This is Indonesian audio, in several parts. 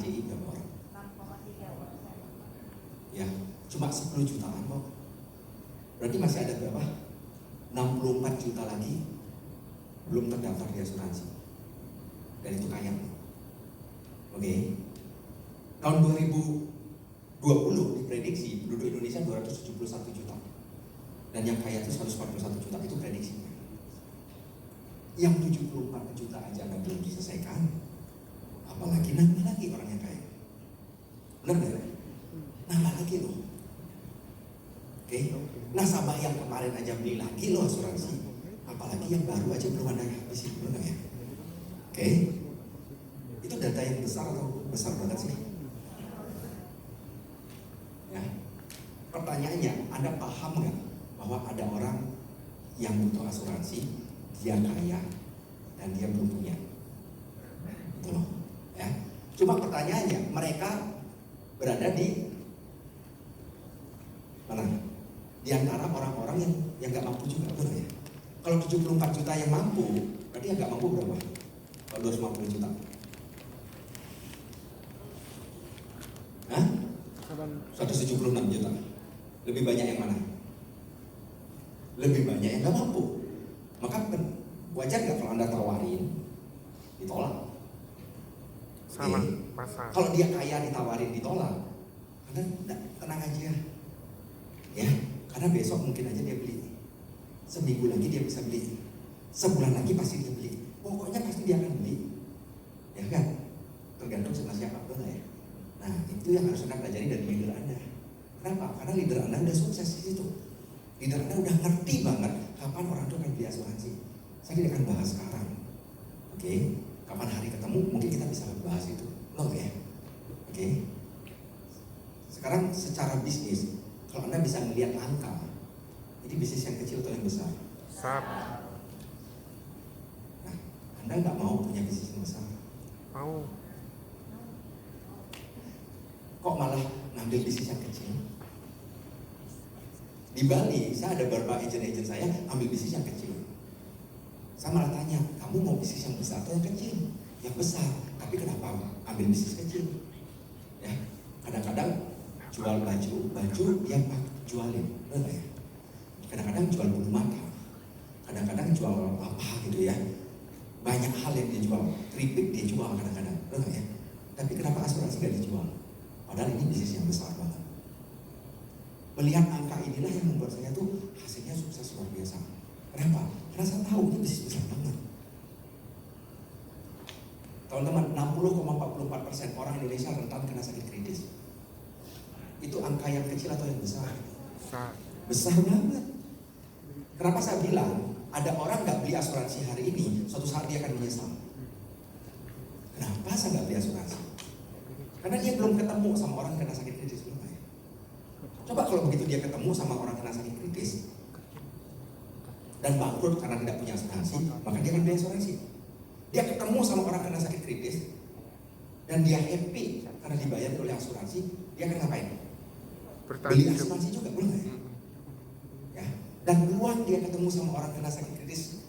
KJI berapa orang? 6,3%. Ya, cuma 10 jutaan kok. Berarti masih ada berapa? 64 juta lagi belum terdaftar di asuransi. Dan itu kaya. Oke. Tahun 2020 diprediksi penduduk Indonesia 271 juta. Dan yang kaya itu 141 juta, itu prediksinya. Yang 74 juta aja belum diselesaikan, apalagi nambah lagi orang yang kaya. Benar nggak? Nambah lagi loh. Oke. Nasabah yang kemarin aja beli lagi loh asuransi, apalagi yang baru aja belum ada yang habis, benar ya? Oke. Itu data yang besar atau besar banget sih? Ya. Pertanyaannya, Anda paham nggak bahwa ada orang yang butuh asuransi, dia kaya dan dia belum punya? Itu loh, ya. Cuma pertanyaannya, mereka berada di mana? Di antara orang-orang yang nggak mampu juga, betul ya? Kalau 74 juta yang mampu, berarti yang nggak mampu berapa? Kalau 250 juta? Hah? 176 juta. Lebih banyak yang mana? Lebih banyak yang nggak mampu. Maka wajar nggak kalau Anda tawarin, ditolak? Salah pasar. Kalau dia kaya ditawarin ditolak, Anda tenang aja, ya. Karena besok mungkin aja dia beli, seminggu lagi dia bisa beli, sebulan lagi pasti dia beli. Pokoknya pasti dia akan beli, ya kan? Tergantung sama siapa, betul ya? Nah, itu yang harus Anda pelajari dari leader Anda. Kenapa? Karena leader Anda udah sukses di situ. Leader Anda udah ngerti banget kapan orang itu akan beli asuransi. Saya tidak akan bahas sekarang. Oke, kapan hari ketemu mungkin kita bisa bahas itu. Loh ya. Oke. Sekarang secara bisnis, kalau Anda bisa melihat angka, ini bisnis yang kecil atau yang besar? Besar. Nah, Anda nggak mau punya bisnis yang besar? Mau. Kok malah ngambil bisnis yang kecil? Di Bali, saya ada beberapa agent-agent saya ambil bisnis yang kecil. Saya malah tanya, kamu mau bisnis yang besar atau yang kecil? Yang besar, tapi kenapa ambil bisnis kecil? Ya, kadang-kadang jual baju dia jualin, benar ya? Kadang-kadang jual bulu mata, kadang-kadang jual apa gitu ya. Banyak hal yang dia jual, keripik dia jual kadang-kadang, benar ya? Tapi kenapa asuransi nggak dijual? Padahal ini bisnis yang besar banget. Melihat angka inilah yang membuat saya tuh hasilnya sukses luar biasa. Kenapa? Karena saya tahu ini bisnis besar banget. Teman-teman, 60,44% orang Indonesia rentan kena sakit kritis. Itu angka yang kecil atau yang besar? Besar. Besar banget. Kenapa saya bilang ada orang nggak beli asuransi hari ini, suatu saat dia akan menyesal. Kenapa saya nggak beli asuransi? Karena dia belum ketemu sama orang kena sakit kritis. Coba kalau begitu dia ketemu sama orang kena sakit kritis dan bangkrut karena tidak punya asuransi, maka dia akan beli asuransi. Dia ketemu sama orang kena sakit kritis dan dia happy karena dibayar oleh asuransi, dia akan ngapain? Beli asuransi juga, boleh ya? Dan peluang dia ketemu sama orang kena sakit kritis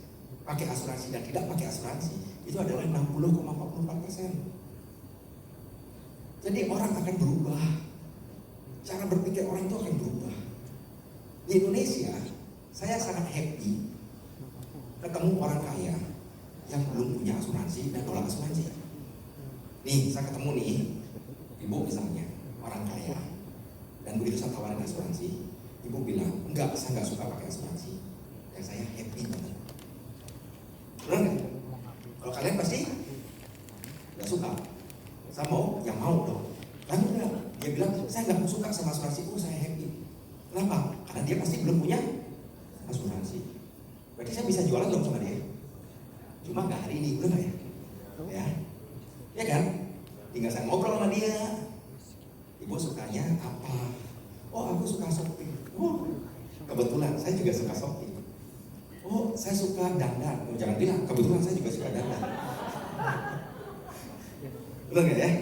pakai asuransi dan tidak pakai asuransi itu adalah 60,44%. Jadi orang akan berubah. Cara berpikir orang itu akan berubah. Di Indonesia, saya sangat happy ketemu orang kaya yang belum punya asuransi dan tolak asuransi. Nih, saya ketemu nih, ibu misalnya, orang kaya, dan begitu saya tawarin asuransi, ibu bilang, enggak, saya nggak suka pakai asuransi, dan saya happy banget. Benar nggak? Kalau kalian pasti nggak suka. Saya mau, yang mau dong. Kan enggak, dia bilang saya nggak suka sama asuransi, saya happy. Kenapa? Karena dia pasti belum punya asuransi. Berarti saya bisa jualan dong sama dia. Cuma nggak hari ini, benar ya? Ya kan? Tinggal saya ngobrol sama dia. Ibu sukanya apa? Oh, aku suka shopping. Oh, kebetulan saya juga suka shopping. Oh, saya suka dandan. Oh, jangan bilang, kebetulan saya juga suka dandan. Benar nggak ya?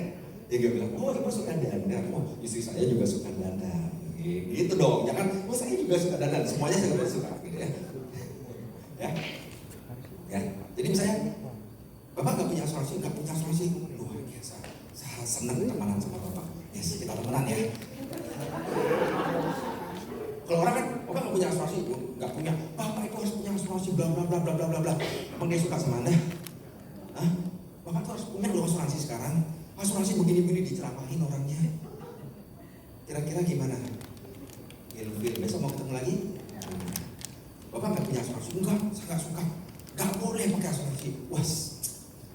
Dia bilang, oh ibu suka dandan, oh istri saya juga suka dandan, gitu dong. Jangan, oh saya juga suka dandan, semuanya saya juga suka, gitu ya. Ya. Jadi misalnya, bapak nggak punya asuransi, luar biasa. Saya Saya senang temenan sama Bapak. Yes, kita temenan ya. Kalau orang kan, Bapak nggak punya asuransi, nggak punya. Bapak itu harus punya asuransi, bla bla bla bla bla bla bla. Emang dia suka sama Anda? Hah? Bapak tuh harus punya loh asuransi sekarang. Asuransi begini-begini diceramahin orangnya. Kira-kira gimana? Ilfil, besok mau ketemu lagi? Bapak nggak punya asuransi? Enggak, saya nggak suka. Nggak boleh pakai asuransi. Was,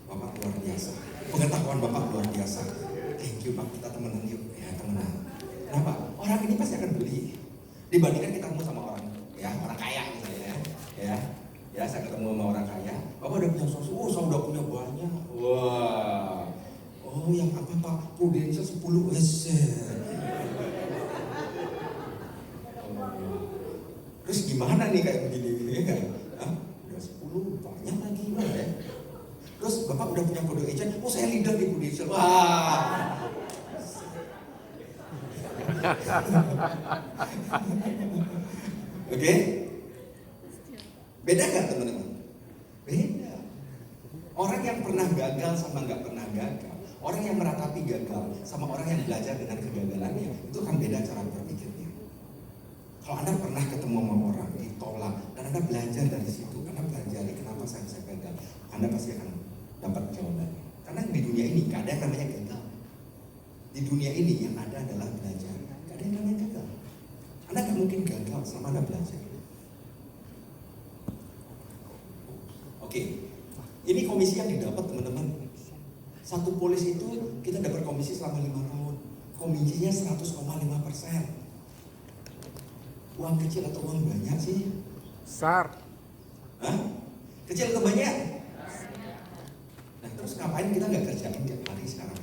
Bapak luar biasa. Pengetahuan Bapak luar biasa. Thank you Pak, kita temenan yuk. Ya temenan. Kenapa? Orang ini pasti akan beli. Dibandingkan kita ketemu sama orang, ya orang kaya misalnya, ya saya ketemu sama orang kaya. Bapak udah punya asuransi? Oh, saya udah punya banyak. Wah, oh yang apa Pak? Prudential 10 Terus gimana nih kayak begini ya kan? Hah? Udah 10 banyak lagi ya. Terus Bapak udah punya kode agent, oh saya leader di Prudential. Wah. Oke? Beda nggak teman-teman? Beda. Orang yang pernah gagal sama nggak pernah gagal, orang yang meratapi gagal sama orang yang belajar dengan kegagalannya, itu kan beda cara berpikirnya. Kalau Anda pernah ketemu sama orang ditolak dan Anda belajar dari situ, Anda belajar kenapa saya bisa gagal, Anda pasti akan dapat jawabannya. Karena di dunia ini nggak ada yang namanya gagal. Di dunia ini yang ada adalah belajar. Nggak ada yang namanya gagal. Anda nggak mungkin gagal sama Anda belajar. Oke, ini komisi yang didapat teman-teman. Satu polis itu kita dapat komisi selama 5 tahun. Komisinya 100,5%. Uang kecil atau uang banyak sih? Besar. Hah? Kecil atau banyak? Nah terus ngapain kita nggak kerjain tiap hari sekarang?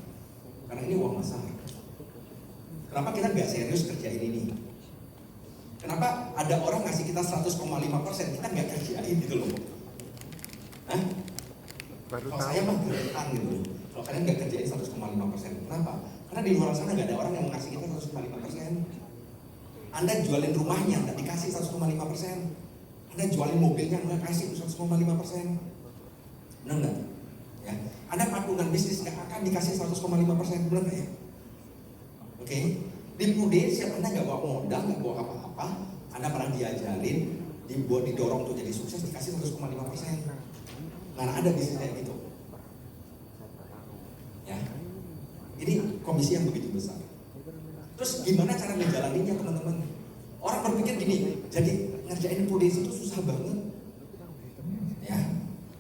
Karena ini uang besar. Kenapa kita nggak serius kerjain ini? Kenapa ada orang ngasih kita 100,5%, kita nggak kerjain gitu loh? Hah? Baru Kalau tahu. saya mah gertan gitu loh. Kalau kalian nggak kerjain 100,5%, kenapa? Karena di luar sana nggak ada orang yang mau ngasih kita 100,5%. Anda jualin rumahnya nggak dikasih 100,5%. Anda jualin mobilnya nggak kasih 100,5%. Benar nggak? Ya. Anda patungan bisnis nggak akan dikasih 100,5%, benar nggak ya? Oke. Di Prudential Anda nggak bawa modal, nggak bawa apa-apa. Anda pernah diajarin, didorong untuk jadi sukses dikasih 100,5%. Nggak ada bisnis kayak gitu. Ya. Ini komisi yang begitu besar. Terus gimana cara menjalaninya teman-teman? Orang berpikir gini, jadi ngerjain Prudential itu susah banget. Ya.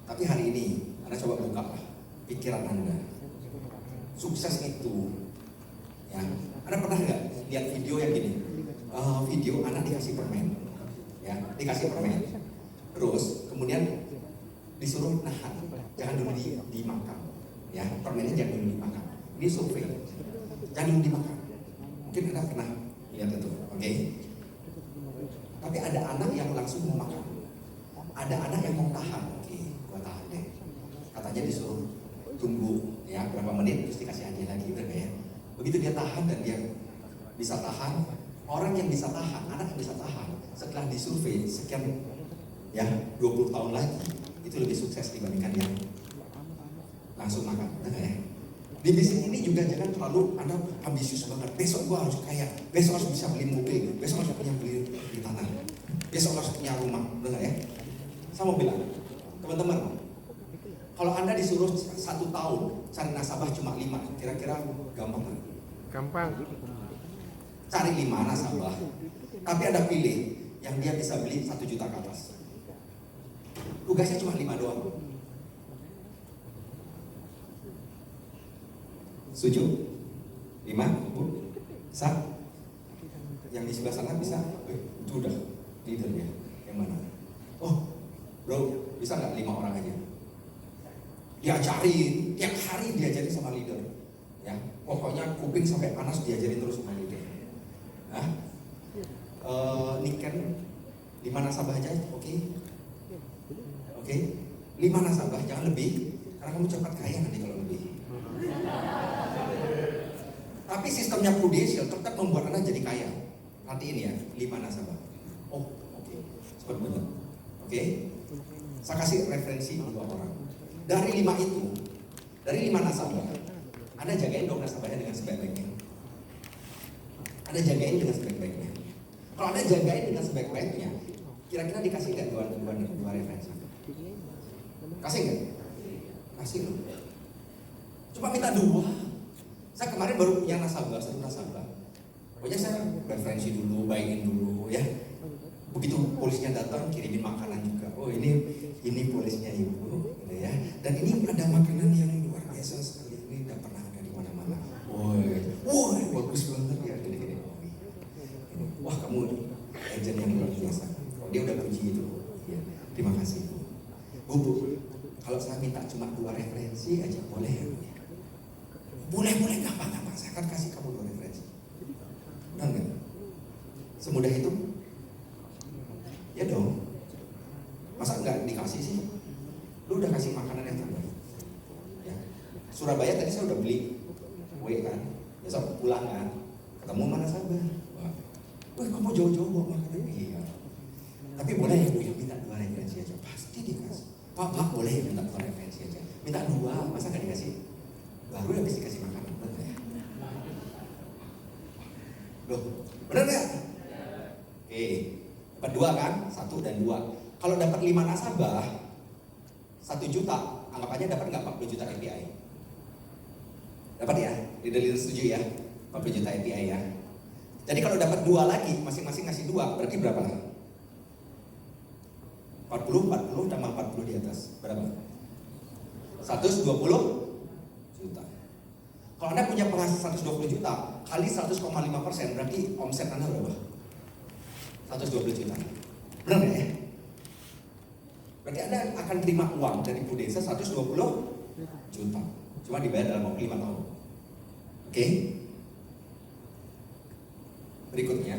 Tapi hari ini Anda coba buka lah pikiran Anda. Sukses itu, ya. Anda pernah nggak lihat video yang gini? Video anak dikasih permen, ya, dikasih permen. Terus kemudian disuruh nahan, jangan dulu dimakan, ya, permennya jangan dulu dimakan. Ini survei, jangan dulu dimakan. Mungkin Anda pernah lihat itu, oke? Tapi ada anak yang langsung mau makan, ada anak yang mau tahan, oke, gua tahan deh. Katanya disuruh tunggu, ya, berapa menit terus dikasih hadiah lagi, udah ya. Begitu dia tahan dan dia bisa tahan, orang yang bisa tahan, anak yang bisa tahan, setelah disurvei sekian, ya, 20 tahun lagi, itu lebih sukses dibandingkan yang langsung makan, benar ya? Di bisnis ini juga jangan terlalu Anda ambisius banget. Besok gua harus kaya, besok harus bisa beli mobil, besok harus punya beli tanah, besok harus punya rumah, benar ya? Saya mau bilang, teman-teman, kalau Anda disuruh 1 tahun cari nasabah cuma 5, kira-kira gampang nggak? Gampang. Cari 5 nasabah, tapi Anda pilih yang dia bisa beli 1 juta ke atas. Tugasnya cuma 5 doang. Setuju? 5? Bisa? Yang di sebelah sana bisa? Itu udah leadernya. Yang mana? Oh, bro, bisa nggak 5 orang aja? Diajarin, tiap hari diajarin sama leader. Ya, pokoknya kuping sampai panas diajarin terus sama leader. Hah? Niken 5 nasabah aja, oke? Oke? 5 nasabah, jangan lebih. Karena kamu cepat kaya nanti kalau lebih. Tapi sistemnya Prudential tetap membuat Anda jadi kaya. Nanti ini ya, 5 nasabah. Oh, oke. Cepat benar. Oke? Saya kasih referensi 2 orang. Dari 5 itu, dari 5 nasabah, Anda jagain dong nasabahnya dengan sebaik-baiknya. Anda jagain dengan sebaik-baiknya. Kalau Anda jagain dengan sebaik-baiknya, kira-kira dikasih nggak dua referensi? Kasih nggak? Kasih loh. Cuma minta dua. Saya kemarin baru punya nasabah, satu nasabah. Pokoknya saya referensi dulu, baikin dulu ya. Begitu polisnya datang, kirimin makanan juga. Oh ini polisnya ibu, gitu ya. Dan ini ada makanan yang luar biasa sekali. Ini tidak pernah ada di mana-mana. Woi, bagus banget ya. Gini-gini. Wah kamu agent yang luar biasa. Oh, dia udah puji itu. Ya, terima kasih bu. Bu, kalau saya minta cuma 2 referensi aja boleh ya? Boleh, gampang. Saya akan kasih kamu 2 referensi. Benar nggak? Semudah itu? Ya dong. Masa nggak dikasih sih? Lu udah kasih makanan yang terbaik. Ya. Surabaya tadi saya udah beli kue kan. Besok pulang kan. Ketemu mana sabar. Wah, kamu jauh-jauh bawa makanan. Iya. Tapi boleh ya bu yang minta 2 referensi aja. Pasti dikasih. Pak boleh ya minta 2 referensi aja. Minta 2, masa nggak dikasih? Baru habis dikasih makanan. Bener ya? Loh, bener nggak? Oke. Dapat 2 kan? 1 dan 2. Kalau dapat 5 nasabah 1 juta, anggap aja dapat nggak 40 juta API? Dapat ya? Leader setuju ya? 40 juta API ya. Jadi kalau dapat 2 lagi, masing-masing ngasih 2, berarti berapa? 40 tambah 40 di atas. Berapa? 120 juta. Kalau Anda punya penghasilan 120 juta kali 100,5%, berarti omset Anda berapa? 120 juta. Benar nggak ya? Berarti Anda akan terima uang dari Bu Desa 120 juta. Cuma dibayar dalam waktu 5 tahun. Oke? Berikutnya,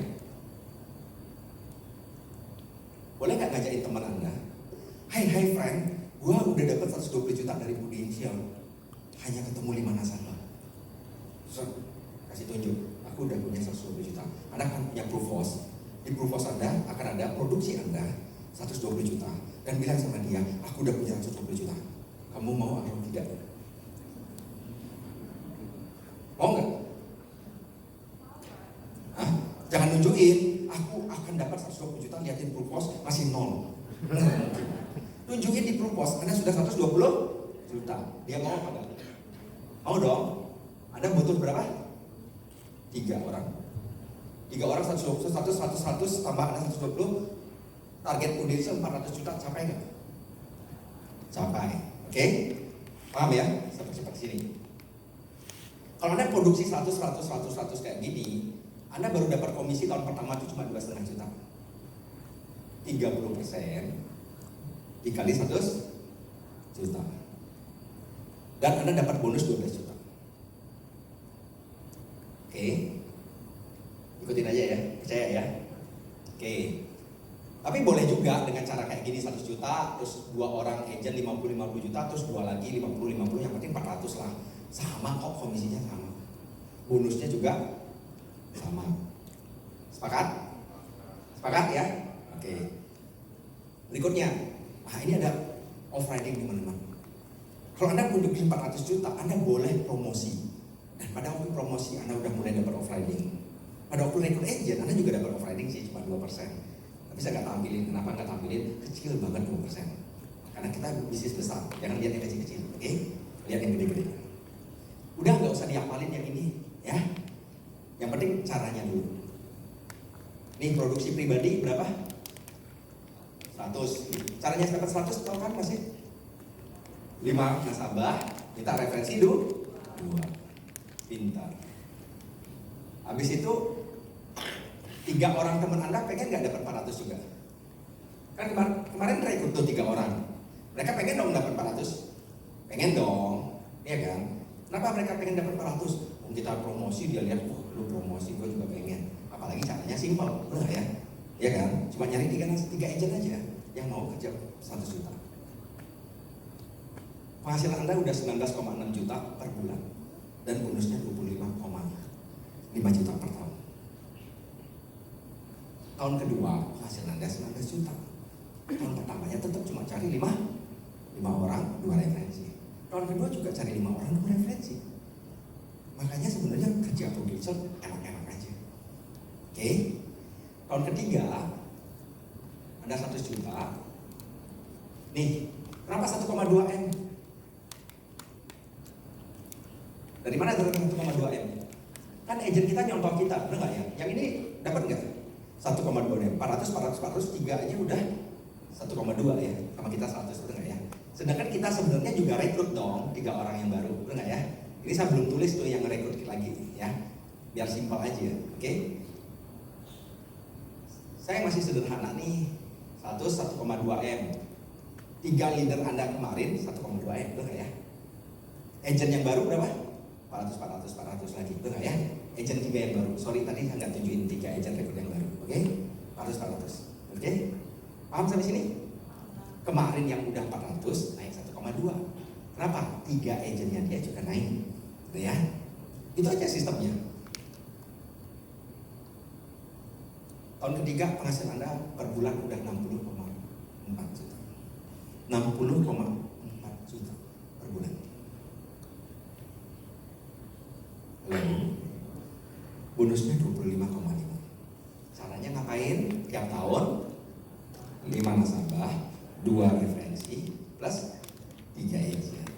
boleh nggak ngajakin teman Anda? Hai friend, gua udah dapat 120 juta dari Bu Desa. Hanya ketemu 5 nasabah. So, kasih tunjuk, aku udah punya 120 juta. Anda akan punya proof loss. Di proof loss Anda akan ada produksi Anda 120 juta. Dan bilang sama dia, aku udah punya 120 juta. Kamu mau atau tidak? Mau nggak? Hah? Jangan nunjukin, aku akan dapat 120 juta, liatin proof loss masih 0. Tunjukin di proof loss, Anda sudah 120 juta. Dia mau apa enggak? Mau dong. Anda butuh berapa? 3 orang. 3 orang 120, 100 tambah Anda 120. Target Indonesia 400 juta capai nggak? Capai. Oke? Paham ya? Cepat sini. Kalau Anda produksi 100 kayak gini, Anda baru dapat komisi tahun pertama itu cuma 2,5 juta. 30% dikali 100 juta. Dan Anda dapat bonus 12 juta. Oke? Ikutin aja ya, percaya ya. Oke. Tapi boleh juga dengan cara kayak gini 100 juta, terus 2 orang agent 50 juta, terus 2 lagi 50, yang penting 400 lah. Sama kok, komisinya sama. Bonusnya juga sama. Sepakat? Sepakat ya? Oke. Berikutnya, ini ada off-riding teman-teman. Kalau Anda punya 400 juta, Anda boleh promosi. Dan pada waktu promosi, Anda udah mulai dapat off-riding. Pada waktu rekrut agent, Anda juga dapat off-riding sih, cuma 2%. Tapi saya nggak tampilin, kenapa nggak tampilin? Kecil banget 2%. Karena kita bisnis besar, jangan lihat yang kecil-kecil, oke? Lihat yang gede-gede. Udah nggak usah dihafalin yang ini, ya. Yang penting caranya dulu. Nih produksi pribadi berapa? 100. Caranya dapat 100 tau kan masih? 5 nasabah, minta referensi dulu 2. Pintar. Habis itu 3 orang teman Anda pengen nggak dapat 400 juga? Kan kemarin rekrut tuh 3 orang. Mereka pengen dong dapat 400? Pengen dong, iya kan? Kenapa mereka pengen dapat 400? Kita promosi, dia lihat, oh lu promosi, gue juga pengen. Apalagi caranya simpel, benar ya? Iya kan? Cuma nyari 3 agent aja yang mau kerja 100 juta. Penghasilan Anda udah 19,6 juta per bulan. Dan bonusnya 25,5 juta per tahun. Tahun kedua, penghasilan Anda 19 juta. Tahun pertamanya tetap cuma cari 5 orang, 2 referensi. Tahun kedua juga cari 5 orang, 2 referensi. Makanya sebenarnya kerja produser enak-enak aja. Oke? Tahun ketiga, Anda 100 juta. Nih, kenapa 1,2 M? Dari mana dapat 1,2 M? Kan agent kita nyontoh kita, benar nggak ya? Yang ini dapat nggak? 1,2 M, 400, 3 aja udah 1,2 ya. Sama kita 100, benar nggak ya? Sedangkan kita sebenarnya juga rekrut dong 3 orang yang baru, benar nggak ya? Ini saya belum tulis tuh yang rekrut lagi ya, biar simpel aja, oke? Saya masih sederhana nih, 1,2 M. 3 leader Anda kemarin 1,2 M, benar nggak ya? Agent yang baru berapa? 400 lagi, betul nggak ya? Agent 3 yang baru, sorry tadi saya nggak tunjukin 3 agent rekrut yang baru, oke? 400, oke? Paham sampai sini? Kemarin yang udah 400 naik 1,2. Kenapa? 3 agentnya dia juga naik, gitu ya? Itu aja sistemnya. Tahun ketiga penghasilan Anda per bulan udah 60,4 juta. 60,4 juta per bulan. Lalu bonusnya 25,5. Caranya ngapain? Tiap tahun 5 nasabah, 2 referensi plus 3 agent.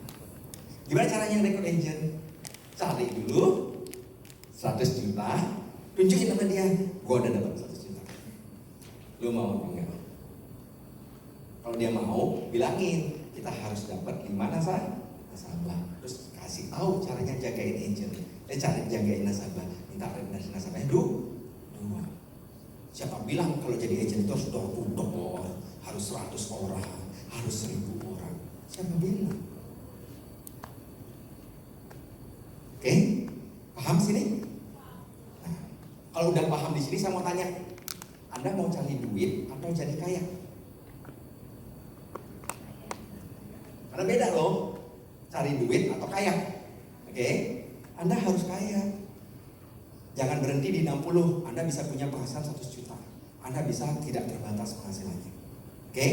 Gimana caranya rekrut agent? Cari dulu 100 juta, tunjukin sama dia, gua udah dapat 100 juta. Lu mau apa enggak? Kalau dia mau, bilangin kita harus dapat 5 nasabah. Terus kasih tahu caranya jagain agent. Cara jagain nasabah, minta rekomendasi nasabahnya 2. Siapa bilang kalau jadi agent itu harus door to door, harus 100 orang, harus 1000 orang? Siapa bilang? Oke, paham sini? Nah, kalau udah paham di sini, saya mau tanya, Anda mau cari duit atau jadi kaya? Karena beda loh, cari duit atau kaya. Oke? Anda harus kaya. Jangan berhenti di 60. Anda bisa punya penghasilan 100 juta. Anda bisa tidak terbatas penghasilannya. Oke?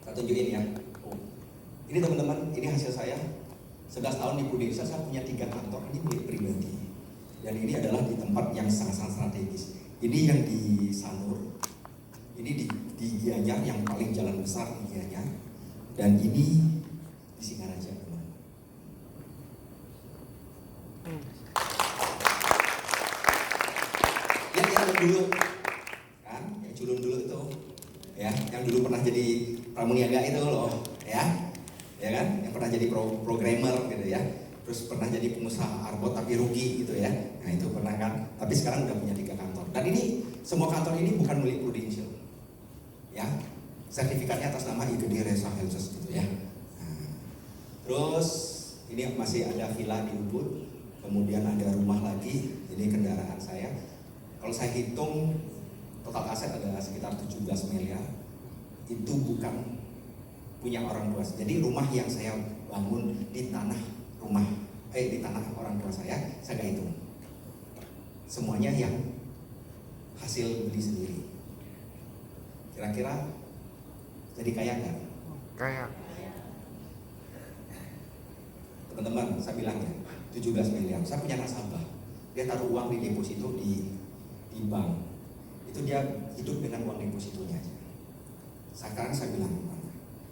Saya tunjukin ya. Ini teman-teman, ini hasil saya. 11 tahun di Indonesia, saya punya 3 kantor. Ini milik pribadi. Dan ini adalah di tempat yang sangat-sangat strategis. Ini yang di Sanur. Ini di Gianyar, yang paling jalan besar di Gianyar. Dan ini di Singaraja. Yang dulu kan, yang culun dulu itu ya, yang dulu pernah jadi pramuniaga itu loh ya kan, yang pernah jadi programmer gitu ya, terus pernah jadi pengusaha arbot tapi rugi gitu ya. Nah itu pernah kan, tapi sekarang udah punya 3 kantor. Dan ini semua kantor ini bukan milik Prudential ya, sertifikatnya atas nama IGD Resa Helses gitu ya. Nah, terus ini masih ada villa di Ubud, kemudian ada rumah lagi, ini kendaraan saya. Kalau saya hitung total aset ada sekitar 17 miliar. Itu bukan punya orang tua. Jadi rumah yang saya bangun di tanah di tanah orang tua saya nggak hitung. Semuanya yang hasil beli sendiri. Kira-kira jadi kaya nggak? Kaya. Teman-teman, saya bilang ya, 17 miliar. Saya punya nasabah. Dia taruh uang di deposito di bank, itu dia hidup dengan uang depositonya aja. Sekarang saya bilang,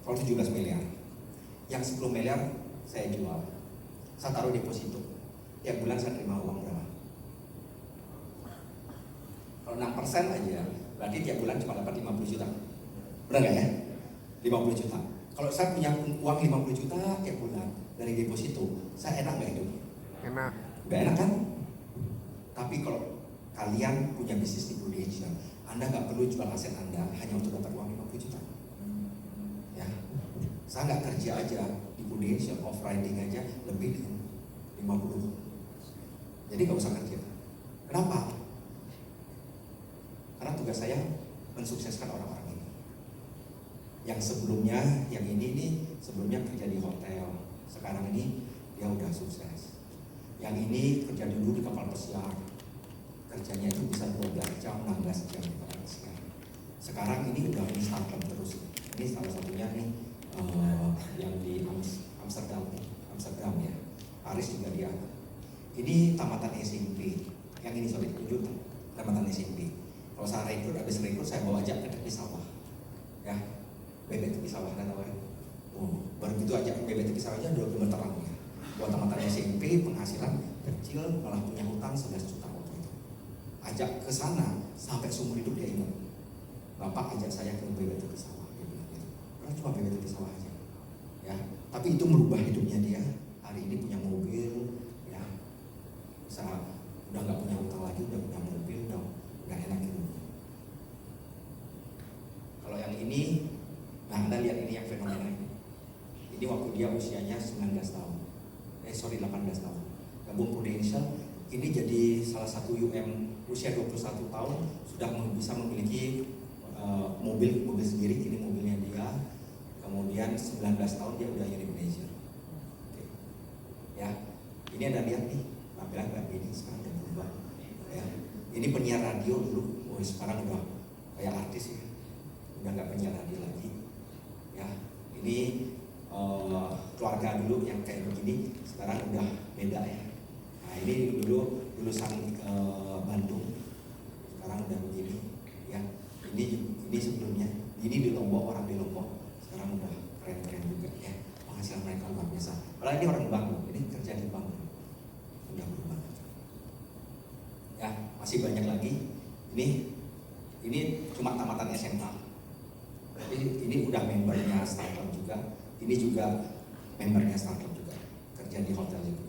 kalau 17 miliar, yang 10 miliar saya jual, saya taruh deposito, tiap bulan saya terima uang berapa? Kalau 6% aja, berarti tiap bulan cuma dapat 50 juta. Benar nggak ya? 50 juta. Kalau saya punya uang 50 juta tiap bulan dari deposito, saya enak nggak hidup? Enak. Udah enak kan? Tapi kalau kalian punya bisnis di Prudential, Anda nggak perlu jual aset Anda hanya untuk dapat uang 50 juta. Ya, saya nggak kerja aja di Prudential, off riding aja lebih dari 50. Jadi nggak usah kerja. Kenapa? Karena tugas saya mensukseskan orang-orang ini. Yang sebelumnya, yang ini nih sebelumnya kerja di hotel, sekarang ini dia udah sukses. Yang ini kerja dulu di kapal pesiar, kerjanya itu bisa 12 jam, 16 jam di kapal pesiar. Sekarang ini udah di startup terus. Ini salah satunya nih yang di Amsterdam ya. Paris juga dia Ini tamatan SMP. Yang ini sorry, dulu tamatan SMP. Kalau saya rekrut, habis rekrut saya bawa ajak ke tepi sawah. Ya, bebek tepi sawah kan tahu kan? Oh, baru gitu ajak bebek tepi sawah aja 2 kilometeran ya. Buat tamatan SMP penghasilan kecil malah punya hutang 11 juta waktu itu. Ajak ke sana sampai seumur hidup dia ingat. Bapak ajak saya ke bebek tepi sawah, dia bilang gitu. Karena cuma bebek tepi sawah aja. Ya, tapi itu merubah hidupnya dia. Hari ini punya mobil, ya, bisa udah nggak punya utang lagi, udah punya mobil, udah enak hidupnya. Kalau yang ini, nah Anda lihat ini yang fenomena ini. Ini waktu dia usianya 19 tahun, 18 tahun. Gabung Prudential, ini jadi salah satu UM usia 21 tahun sudah bisa memiliki mobil sendiri. Ini mobilnya dia. Kemudian 19 tahun dia udah jadi manajer. Oke. Ya, ini Anda lihat nih, tampilan kayak gini sekarang udah berubah. Ya, ini penyiar radio dulu, sekarang udah kayak artis ya, udah nggak penyiar radio lagi. Ya, ini keluarga dulu yang kayak begini, sekarang udah beda ya. Nah, ini dulu lulusan Bandung, sekarang udah begini. Ya, ini sebelumnya, ini di Lombok, orang di Lombok. Sekarang udah keren-keren juga ya, penghasilan mereka luar biasa. Kalau ini orang bank, ini kerja di bank, udah berubah. Ya, masih banyak lagi. Ini cuma tamatan SMA. Tapi ini udah membernya startup juga. Ini juga membernya startup juga, kerja di hotel juga.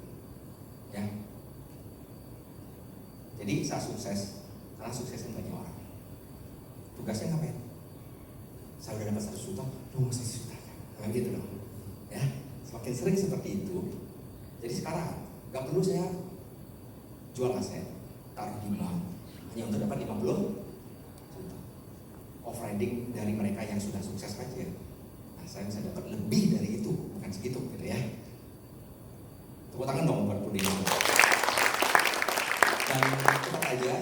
Ya. Jadi saya sukses karena suksesnya banyak orang. Tugasnya ngapain? Saya udah dapat 100 juta, mau 100 juta, kayak gitu dong. Ya, semakin sering seperti itu. Jadi sekarang nggak perlu saya jual aset, taruh di bank, hanya untuk dapat 50 juta. Off-riding dari mereka yang sudah sukses aja. Nah, saya bisa dapat lebih dari itu, bukan segitu, gitu ya. Tepuk tangan dong buat Prudential. Dan cepat aja,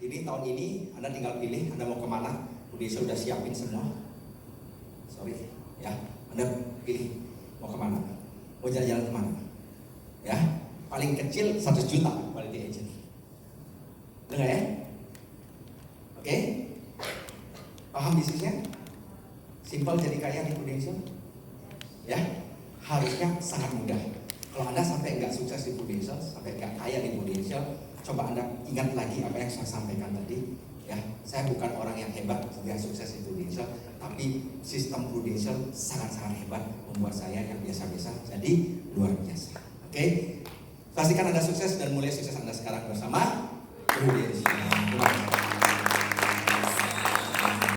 ini tahun ini Anda tinggal pilih Anda mau kemana. Prudential sudah siapin semua. Sorry, ya, Anda pilih mau kemana, mau jalan-jalan kemana, ya, paling kecil 100 juta quality agent, dengar ya, oke, paham bisnisnya, simple jadi kaya di Prudential, ya, harusnya sangat mudah. Kalau Anda sampai nggak sukses di Prudential, sampai nggak kaya di Prudential, coba Anda ingat lagi apa yang saya sampaikan tadi. Ya, saya bukan orang yang hebat yang sukses di Prudential, tapi sistem Prudential sangat-sangat hebat membuat saya yang biasa-biasa jadi luar biasa. Oke, pastikan Anda sukses dan mulai sukses Anda sekarang bersama Prudential.